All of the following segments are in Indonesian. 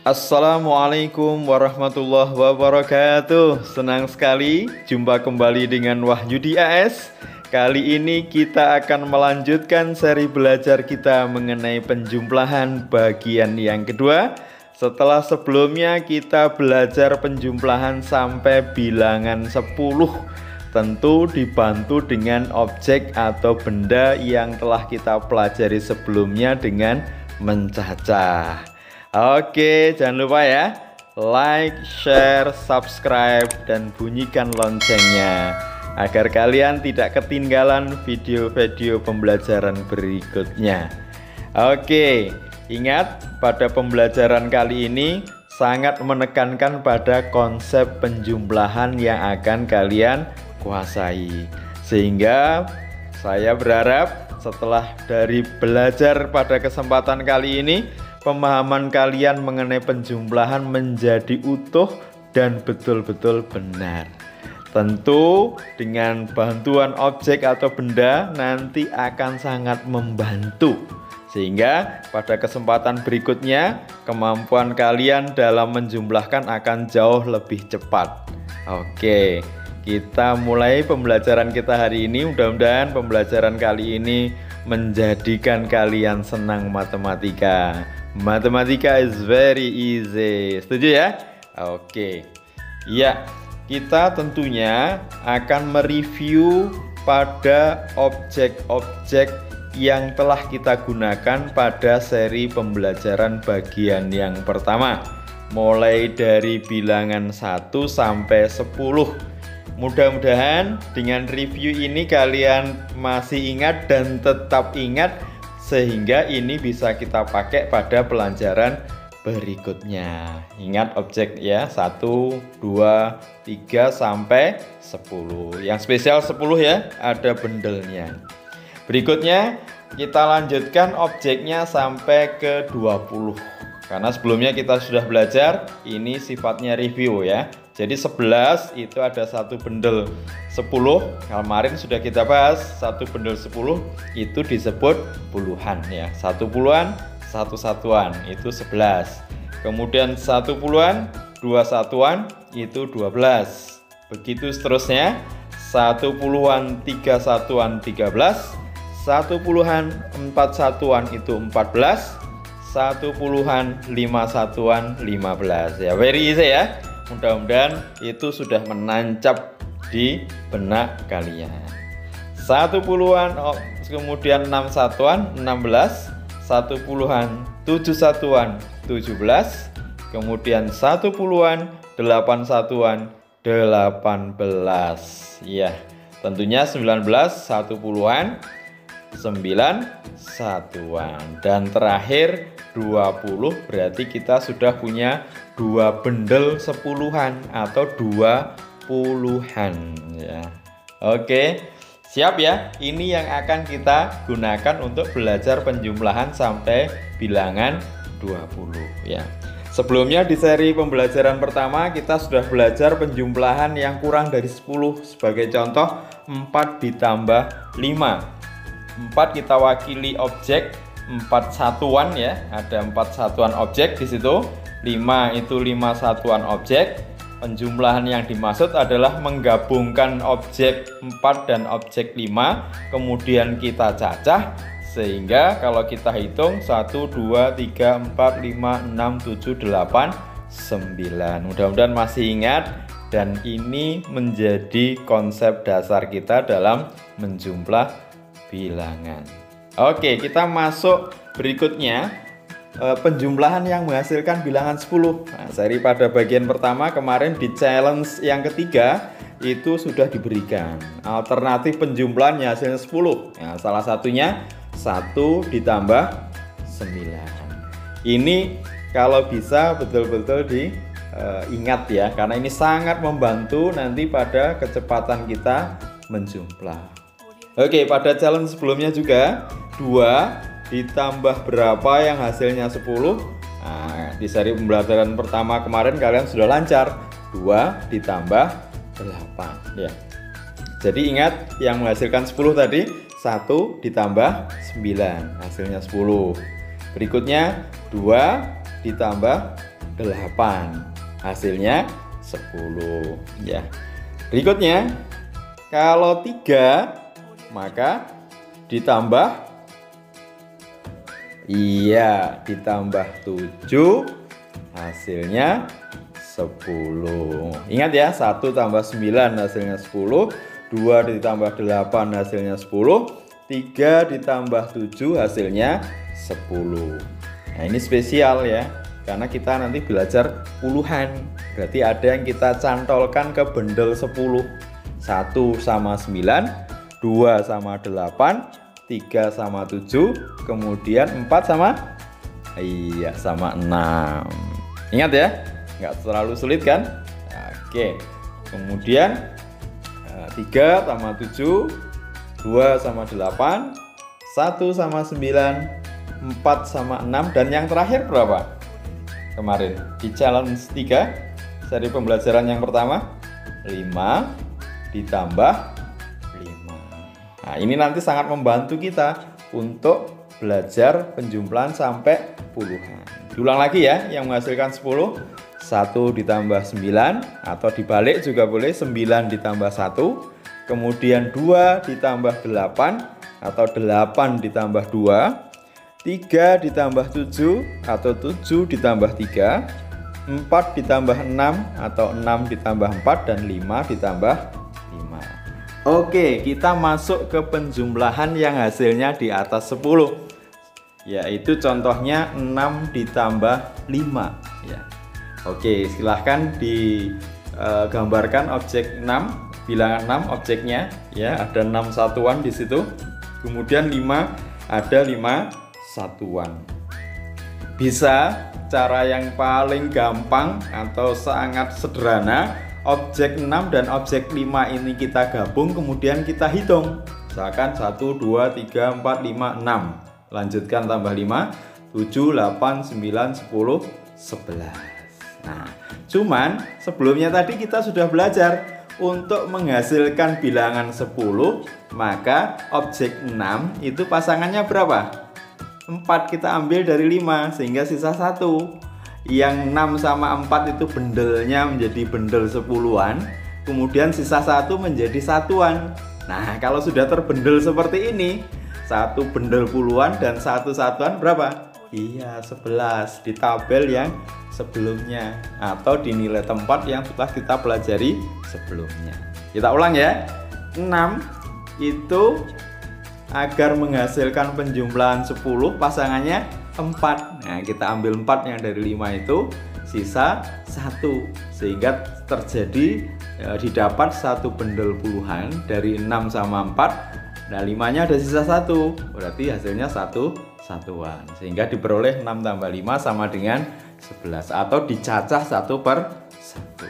Assalamualaikum warahmatullahi wabarakatuh. Senang sekali jumpa kembali dengan Wahyudi AS. Kali ini kita akan melanjutkan seri belajar kita mengenai penjumlahan bagian yang kedua. Setelah sebelumnya kita belajar penjumlahan sampai bilangan 10, tentu dibantu dengan objek atau benda yang telah kita pelajari sebelumnya dengan mencacah. Oke, jangan lupa ya, like, share, subscribe, dan bunyikan loncengnya agar kalian tidak ketinggalan video-video pembelajaran berikutnya. Oke, ingat pada pembelajaran kali ini sangat menekankan pada konsep penjumlahan yang akan kalian kuasai. Sehingga saya berharap setelah dari belajar pada kesempatan kali ini, pemahaman kalian mengenai penjumlahan menjadi utuh dan betul-betul benar. Tentu dengan bantuan objek atau benda nanti akan sangat membantu, sehingga pada kesempatan berikutnya kemampuan kalian dalam menjumlahkan akan jauh lebih cepat. Oke, kita mulai pembelajaran kita hari ini. Mudah-mudahan pembelajaran kali ini menjadikan kalian senang matematika. Matematika is very easy. Setuju ya? Oke. Ya, kita tentunya akan mereview pada objek-objek yang telah kita gunakan pada seri pembelajaran bagian yang pertama, mulai dari bilangan 1 sampai 10. Mudah-mudahan dengan review ini kalian masih ingat dan tetap ingat, sehingga ini bisa kita pakai pada pelajaran berikutnya. Ingat objek ya, 1, 2, 3 sampai 10. Yang spesial 10 ya, ada bendelnya. Berikutnya kita lanjutkan objeknya sampai ke 20. Karena sebelumnya kita sudah belajar, ini sifatnya review ya. Jadi 11 itu ada satu bendel 10. Kemarin sudah kita bahas, satu bendel 10 itu disebut puluhan ya. Satu puluhan, satu satuan itu 11. Kemudian satu puluhan, dua satuan itu 12. Begitu seterusnya. Satu puluhan, tiga satuan 13. Satu puluhan, empat satuan itu 14. Satu puluhan, lima satuan 15 ya. Very easy ya. Mudah-mudahan itu sudah menancap di benak kalian. Satu puluhan, kemudian 6 satuan 16. Satu puluhan, 7 satuan 17. Kemudian satu puluhan, 8 satuan 18. Ya, tentunya 19 satu puluhan, 9 satuan, dan terakhir 20. Berarti kita sudah punya dua bendel sepuluhan atau 20-an ya. Oke, siap ya. Ini yang akan kita gunakan untuk belajar penjumlahan sampai bilangan 20 ya. Sebelumnya di seri pembelajaran pertama kita sudah belajar penjumlahan yang kurang dari 10. Sebagai contoh, 4 ditambah 5. 4 kita wakili objek 4 satuan ya, ada 4 satuan objek di situ. 5 itu 5 satuan objek. Penjumlahan yang dimaksud adalah menggabungkan objek 4 dan objek 5, kemudian kita cacah, sehingga kalau kita hitung 1, 2, 3, 4, 5, 6, 7, 8, 9. Mudah-mudahan masih ingat, dan ini menjadi konsep dasar kita dalam menjumlah bilangan. Oke, kita masuk berikutnya. Penjumlahan yang menghasilkan bilangan 10. Nah, seri pada bagian pertama kemarin di challenge yang ketiga itu sudah diberikan alternatif penjumlahan yang hasilnya 10. Nah, salah satunya 1 ditambah 9. Ini kalau bisa betul-betul diingat ya, karena ini sangat membantu nanti pada kecepatan kita menjumlah. Oke, pada challenge sebelumnya juga 2 ditambah berapa yang hasilnya 10. Nah, di seri pembelajaran pertama kemarin kalian sudah lancar. 2 ditambah 8 ya. Jadi ingat yang menghasilkan 10 tadi, 1 ditambah 9 hasilnya 10. Berikutnya 2 ditambah Hasilnya 10 ya. Berikutnya, kalau 3 maka ditambah ditambah 7 hasilnya 10. Ingat ya, 1 tambah 9 hasilnya 10, 2 ditambah 8 hasilnya 10, 3 ditambah 7 hasilnya 10. Nah, ini spesial ya, karena kita nanti belajar puluhan. Berarti ada yang kita cantolkan ke bendel 10. 1 sama 9, 2 sama 8, 3 sama 7, kemudian 4 sama sama 6. Ingat ya, nggak terlalu sulit kan? Oke. Kemudian 3 sama 7, 2 sama 8, 1 sama 9, 4 sama 6, dan yang terakhir berapa? Kemarin di challenge 3 seri pembelajaran yang pertama 5 ditambah 5. Nah, ini nanti sangat membantu kita untuk belajar penjumlahan sampai puluhan. Diulang lagi ya, yang menghasilkan 10, 1 ditambah 9, atau dibalik juga boleh, 9 ditambah 1, kemudian 2 ditambah 8, atau 8 ditambah 2, 3 ditambah 7, atau 7 ditambah 3, 4 ditambah 6, atau 6 ditambah 4, dan 5 ditambah 5. Oke, kita masuk ke penjumlahan yang hasilnya di atas 10, yaitu contohnya 6 ditambah 5 ya. Oke, silahkan digambarkan objek 6, bilangan 6 objeknya ya, ada 6 satuan di situ. Kemudian 5, ada 5 satuan. Bisa cara yang paling gampang atau sangat sederhana, objek 6 dan objek 5 ini kita gabung, kemudian kita hitung. Misalkan 1, 2, 3, 4, 5, 6. Lanjutkan tambah 5, 7, 8, 9, 10, 11. Nah, cuman sebelumnya tadi kita sudah belajar untuk menghasilkan bilangan 10, maka objek 6 itu pasangannya berapa? 4 kita ambil dari 5 sehingga sisa 1. Yang 6 sama 4 itu bendelnya menjadi bendel 10-an, kemudian sisa 1 menjadi satuan. Nah, kalau sudah terbendel seperti ini, 1 bendel puluhan dan 1 satuan berapa? Iya, 11 di tabel yang sebelumnya atau di nilai tempat yang telah kita pelajari sebelumnya. Kita ulang ya. 6 itu agar menghasilkan penjumlahan 10 pasangannya 4. Nah, kita ambil 4 yang dari 5 itu, sisa 1 sehingga terjadi didapat 1 bendel puluhan dari 6 sama 4. Nah, 5-nya ada sisa 1, berarti hasilnya 1 satuan, sehingga diperoleh 6 tambah 5 sama dengan 11 atau dicacah 1 per 1.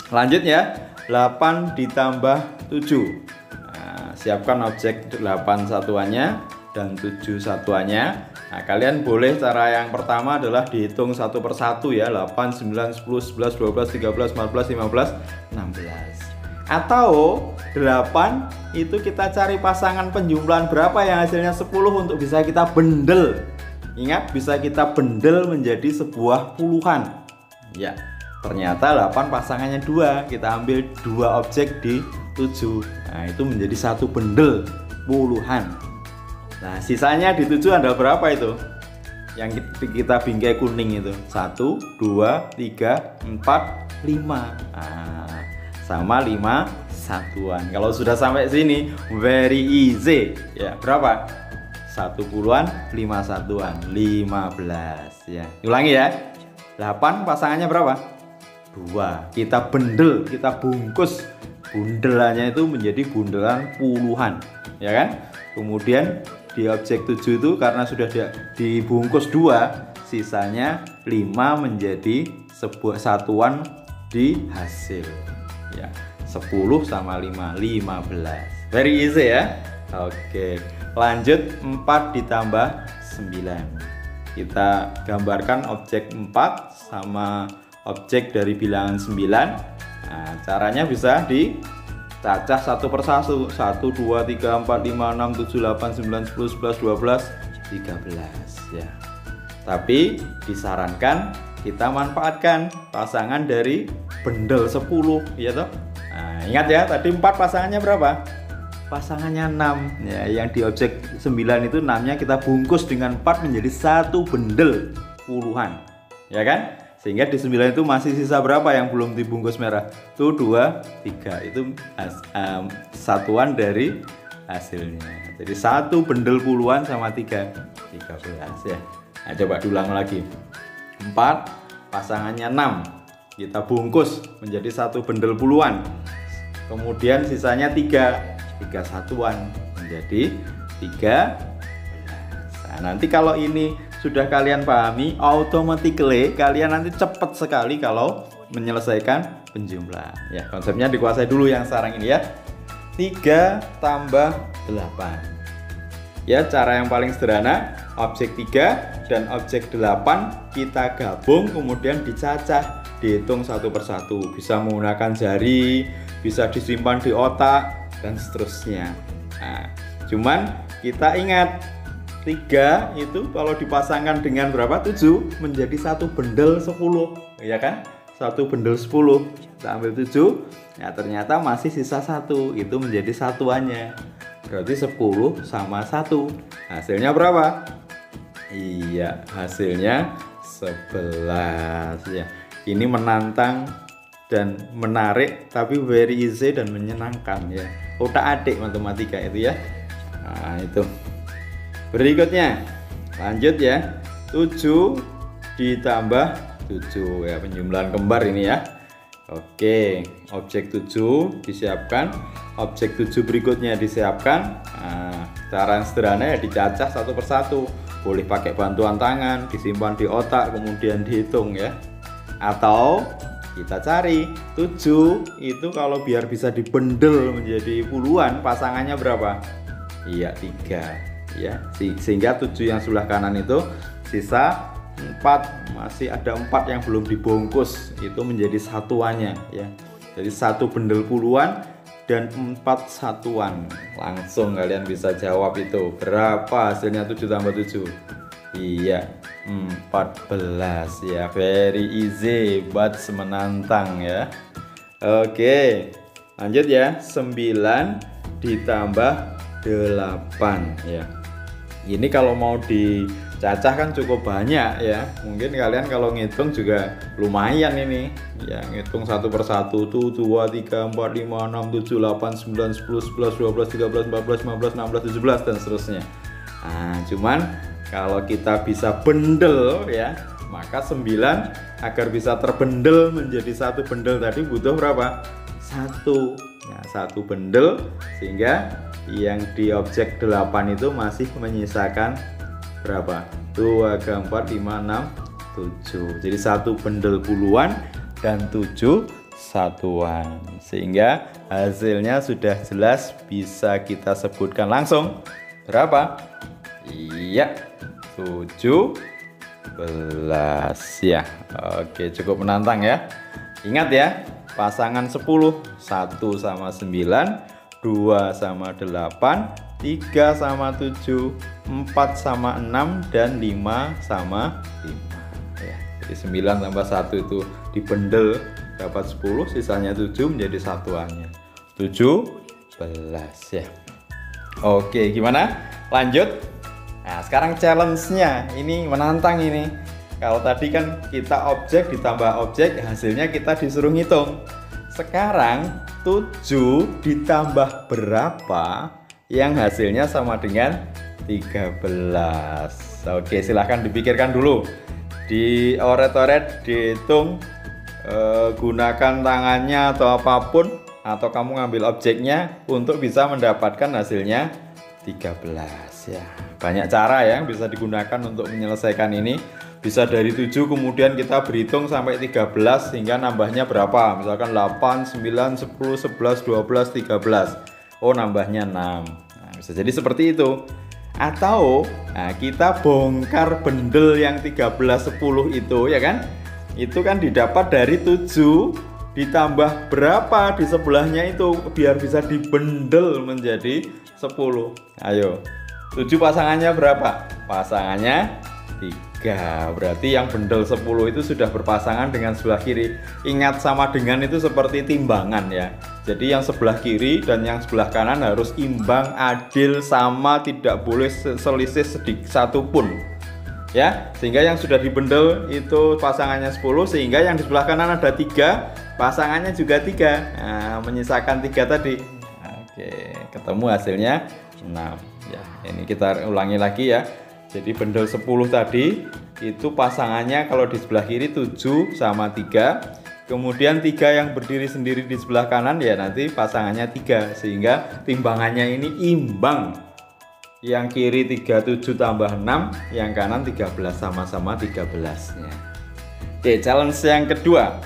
Lanjut ya, 8 ditambah 7. Nah, siapkan objek 8 satuannya dan 7 satuannya. Nah, kalian boleh cara yang pertama adalah dihitung 1 per 1 ya, 8, 9, 10, 11, 12, 13, 14, 15, 16. Atau 8 itu kita cari pasangan penjumlahan berapa yang hasilnya 10 untuk bisa kita bendel. Ingat, bisa kita bendel menjadi sebuah puluhan. Ya, ternyata 8 pasangannya 2. Kita ambil 2 objek di 7. Nah, itu menjadi 1 bendel puluhan. Nah, sisanya di 7 ada berapa itu? Yang kita bingkai kuning itu 1, 2, 3, 4, 5. Nah, sama 5 satuan. Kalau sudah sampai sini very easy ya. Berapa? 1 puluhan, 5 satuan, 15 ya. Ulangi ya. 8 pasangannya berapa? 2. Kita bendel, kita bungkus bundelannya itu menjadi bundelan puluhan, ya kan? Kemudian di objek 7 itu karena sudah dibungkus 2, sisanya 5 menjadi sebuah satuan di hasil. Ya, 10 sama 5, 15. Very easy ya. Oke, lanjut 4 ditambah 9. Kita gambarkan objek 4 sama objek dari bilangan 9. Nah, caranya bisa dicacah 1 per 1. 1, 2, 3, 4, 5, 6, 7, 8, 9, 10, 11, 12, 13 ya. Tapi disarankan kita manfaatkan pasangan dari bendel 10, ya toh. Nah, ingat ya, tadi 4 pasangannya berapa? Pasangannya 6 ya. Yang di objek 9 itu 6-nya kita bungkus dengan 4 menjadi satu bendel puluhan, ya kan? Sehingga di 9 itu masih sisa berapa yang belum dibungkus merah? Tuh 2, 3. Itu satuan dari hasilnya. Jadi satu bendel puluhan sama 13 ya. Nah, coba diulang lagi. 4 pasangannya 6 kita bungkus menjadi satu bendel puluhan, kemudian sisanya 3 satuan menjadi 13. Nah, nanti kalau ini sudah kalian pahami, automatically kalian nanti cepat sekali kalau menyelesaikan penjumlahan ya. Konsepnya dikuasai dulu yang sekarang ini ya. 3 tambah 8 ya. Cara yang paling sederhana, objek 3 dan objek 8 kita gabung kemudian dicacah, dihitung satu persatu. Bisa menggunakan jari, bisa disimpan di otak dan seterusnya. Nah, cuman kita ingat 3 itu kalau dipasangkan dengan berapa? 7 menjadi satu bendel 10, ya kan? Satu bendel 10. Kita ambil 7, ya ternyata masih sisa 1, itu menjadi satuannya. Berarti 10 sama 1. Hasilnya berapa? Iya, hasilnya 11 ya. Ini menantang dan menarik, tapi very easy dan menyenangkan ya. Otak-atik matematika itu ya. Nah, itu. Berikutnya, lanjut ya. 7 ditambah 7 ya, penjumlahan kembar ini ya. Oke, objek 7 disiapkan, objek 7 berikutnya disiapkan. Nah, cara yang sederhana ya dicacah satu persatu. Boleh pakai bantuan tangan, disimpan di otak, kemudian dihitung ya. Atau kita cari 7 itu kalau biar bisa dibendel menjadi puluhan, pasangannya berapa? Iya, 3 ya. Sehingga 7 yang sebelah kanan itu sisa 4, masih ada 4 yang belum dibungkus, itu menjadi satuannya ya. Jadi satu bendel puluhan dan 4 satuan. Langsung kalian bisa jawab itu berapa hasilnya 7 tambah 7. Iya, 14 ya. Very easy but menantang ya. Oke, lanjut ya. 9 ditambah 8 ya. Ini kalau mau dicacah kan cukup banyak ya. Mungkin kalian kalau ngitung juga lumayan ini ya, ngitung satu persatu tuh 2, 3, 4, 5, 6, 7, 8, 9, 10, 11, 12, 13, 14, 15, 16, 17 dan seterusnya. Nah, cuman kalau kita bisa bendel ya, maka 9 agar bisa terbendel menjadi satu bendel tadi butuh berapa? 1 ya, 1 bendel, sehingga yang di objek 8 itu masih menyisakan berapa? 2, 3, 4, 5, 6, 7. Jadi satu bendel puluhan dan 7 satuan. Sehingga hasilnya sudah jelas, bisa kita sebutkan langsung. Berapa? Iya, 17 ya. Oke, cukup menantang ya. Ingat ya, pasangan 10, 1 sama 9, 2 sama 8, 3 sama 7, 4 sama 6, dan 5 sama 5 ya. Jadi 9 tambah 1 itu dibendel dapat 10, sisanya 7 menjadi satuannya 17 ya. Oke, gimana? Lanjut. Nah, sekarang challenge-nya ini menantang ini. Kalau tadi kan kita objek ditambah objek, hasilnya kita disuruh ngitung. Sekarang 7 ditambah berapa yang hasilnya sama dengan 13. Oke, silahkan dipikirkan dulu. Dioret-oret, dihitung, gunakan tangannya atau apapun, atau kamu ngambil objeknya untuk bisa mendapatkan hasilnya 13 ya. Banyak cara ya bisa digunakan untuk menyelesaikan ini. Bisa dari 7 kemudian kita berhitung sampai 13 sehingga nambahnya berapa? Misalkan 8, 9, 10, 11, 12, 13. Oh, nambahnya 6. Nah, bisa jadi seperti itu. Atau kita bongkar bendel yang 13, 10 itu ya kan? Itu kan didapat dari 7 ditambah berapa di sebelahnya itu biar bisa dibendel menjadi 10. Ayo. 7 pasangannya berapa? Pasangannya 3 3. Berarti yang bendel 10 itu sudah berpasangan dengan sebelah kiri. Ingat, sama dengan itu seperti timbangan ya. Jadi yang sebelah kiri dan yang sebelah kanan harus imbang, adil, sama, tidak boleh selisih sedikit satu pun. Ya, sehingga yang sudah dibendel itu pasangannya 10, sehingga yang di sebelah kanan ada 3, pasangannya juga 3. Nah, menyisakan 3 tadi. Oke, ketemu hasilnya 6 ya. Ini kita ulangi lagi ya. Jadi bendel 10 tadi itu pasangannya kalau di sebelah kiri 7 sama 3. Kemudian 3 yang berdiri sendiri di sebelah kanan ya nanti pasangannya 3, sehingga timbangannya ini imbang. Yang kiri 37 tambah 6, yang kanan 13, sama-sama 13 ya. Oke, challenge yang kedua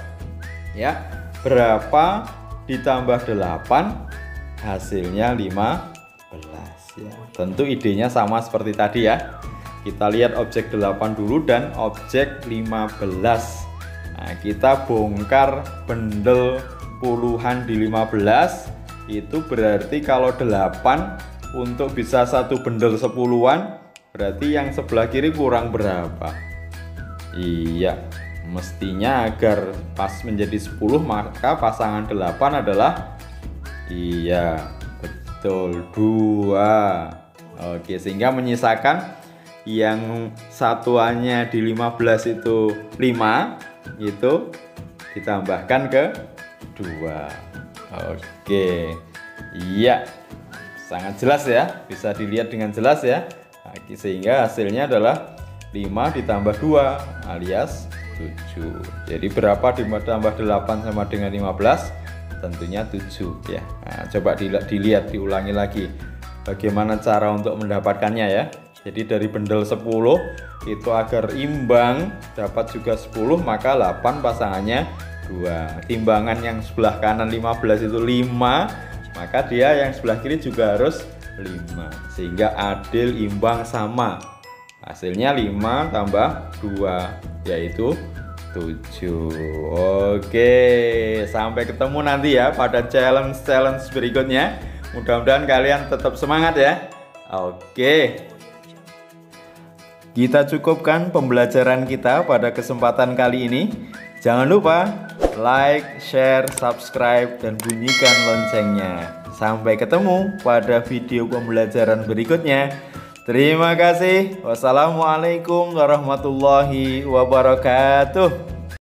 ya. Berapa ditambah 8 hasilnya 15 ya. Tentu idenya sama seperti tadi ya. Kita lihat objek 8 dulu dan objek 15. Nah, kita bongkar bendel puluhan di 15. Itu berarti kalau 8 untuk bisa satu bendel 10-an, berarti yang sebelah kiri kurang berapa? Iya, mestinya agar pas menjadi 10 maka pasangan 8 adalah, iya betul, 2. Oke, sehingga menyisakan yang satuannya di 15 itu 5, itu ditambahkan ke 2. Oke, iya, sangat jelas ya, bisa dilihat dengan jelas ya. Sehingga hasilnya adalah 5 ditambah 2 alias 7. Jadi berapa ditambah 8 sama dengan 15? Tentunya 7 ya. Nah, coba dilihat, diulangi lagi bagaimana cara untuk mendapatkannya ya. Jadi dari bendel 10 itu agar imbang dapat juga 10, maka 8 pasangannya 2. Timbangan yang sebelah kanan 15 itu 5, maka dia yang sebelah kiri juga harus 5, sehingga adil, imbang, sama. Hasilnya 5 tambah 2 yaitu 7. Oke, sampai ketemu nanti ya pada challenge berikutnya. Mudah-mudahan kalian tetap semangat ya. Oke, kita cukupkan pembelajaran kita pada kesempatan kali ini. Jangan lupa like, share, subscribe, dan bunyikan loncengnya. Sampai ketemu pada video pembelajaran berikutnya. Terima kasih. Wassalamualaikum warahmatullahi wabarakatuh.